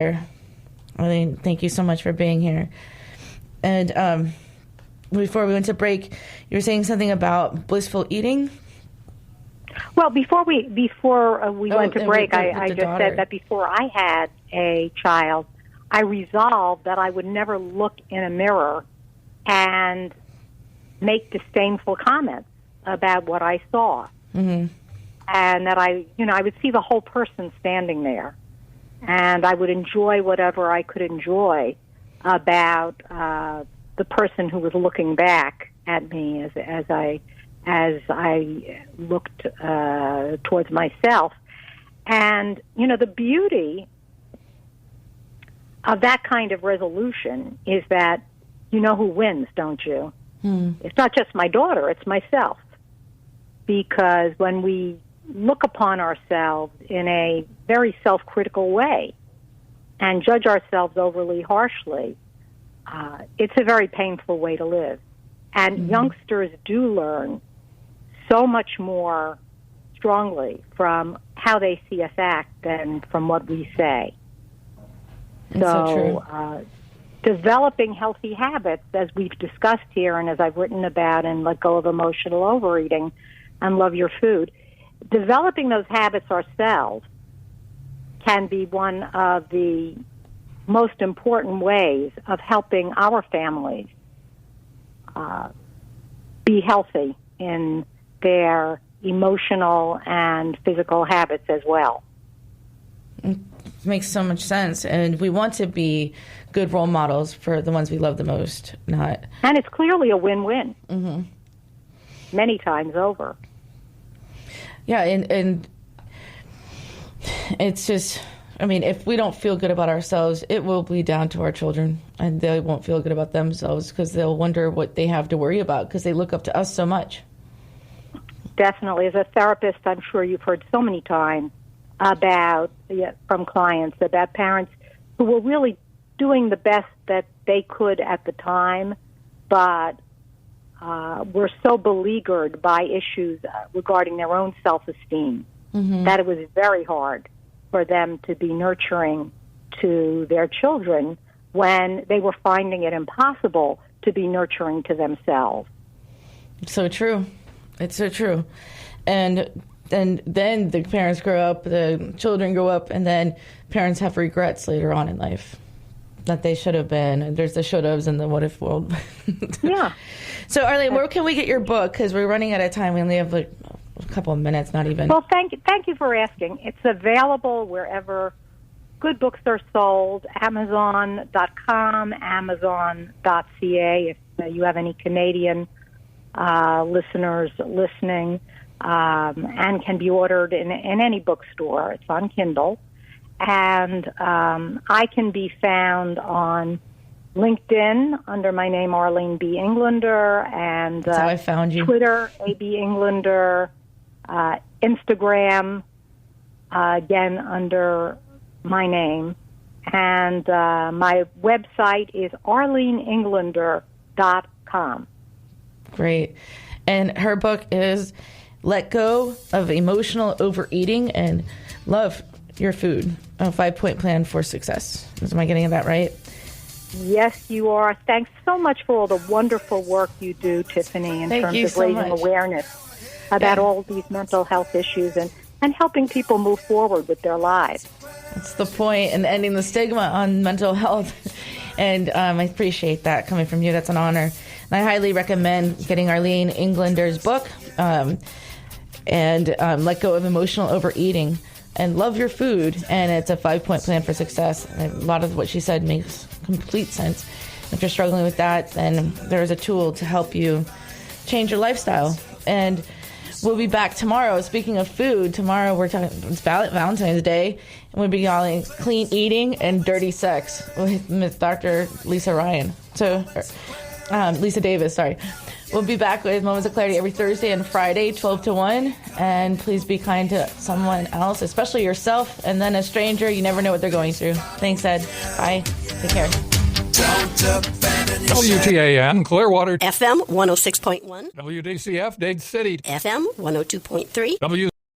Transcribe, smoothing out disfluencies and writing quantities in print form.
Arlene, thank you so much for being here. And before we went to break, you were saying something about blissful eating. Well, before we went to break, I just daughter. said that before I had a child, I resolved that I would never look in a mirror and make disdainful comments about what I saw. Mm-hmm. And that I would see the whole person standing there, and I would enjoy whatever I could enjoy about the person who was looking back at me as I looked towards myself. And the beauty of that kind of resolution is that you know who wins, don't you? It's not just my daughter, it's myself. Because when we look upon ourselves in a very self-critical way and judge ourselves overly harshly, it's a very painful way to live. And youngsters do learn so much more strongly from how they see us act than from what we say. So developing healthy habits, as we've discussed here and as I've written about in Let Go of Emotional Overeating and Love Your Food, developing those habits ourselves can be one of the most important ways of helping our families be healthy in their emotional and physical habits as well. It makes so much sense. And we want to be good role models for the ones we love the most. And it's clearly a win-win. Mm-hmm. Many times over. Yeah, and it's just, if we don't feel good about ourselves, it will bleed down to our children, and they won't feel good about themselves because they'll wonder what they have to worry about because they look up to us so much. Definitely. As a therapist, I'm sure you've heard so many times from clients about parents who were really doing the best that they could at the time, but were so beleaguered by issues regarding their own self-esteem that it was very hard for them to be nurturing to their children when they were finding it impossible to be nurturing to themselves. So true. It's so true. And then the parents grow up, the children grow up, and then parents have regrets later on in life that they should have been. And there's the should haves and the what if world. Yeah. So, Arlene, where can we get your book? Because we're running out of time. We only have a couple of minutes, not even. Well, thank you for asking. It's available wherever good books are sold, Amazon.com, Amazon.ca, if you have any Canadian listeners listening, and can be ordered in any bookstore. It's on Kindle. And I can be found on LinkedIn under my name, Arlene B. Englander, and that's how I found you. Twitter, A.B. Englander, Instagram, again under my name. And my website is arleneenglander.com. Great. And her book is Let Go of Emotional Overeating and Love Your Food, a 5-point plan for success. Am I getting that right? Yes, you are. Thanks so much for all the wonderful work you do, Tiffany, in terms of raising awareness about all these mental health issues and helping people move forward with their lives. That's the point, and ending the stigma on mental health. And I appreciate that coming from you. That's an honor. And I highly recommend getting Arlene Englander's book, and Let Go of Emotional Overeating and Love Your Food. And it's a 5-point plan for success. And a lot of what she said makes complete sense. If you're struggling with that, then there's a tool to help you change your lifestyle. And we'll be back tomorrow. Speaking of food, tomorrow we're talking, it's Valentine's Day, and we'll be calling clean eating and dirty sex with Ms. Dr. Lisa Ryan. So, Lisa Davis, sorry. We'll be back with Moments of Clarity every Thursday and Friday, 12 to 1. And please be kind to someone else, especially yourself, and then a stranger. You never know what they're going through. Thanks, Ed. Bye. Take care. WTAN, Clearwater. FM 106.1. WDCF, Dade City. FM 102.3.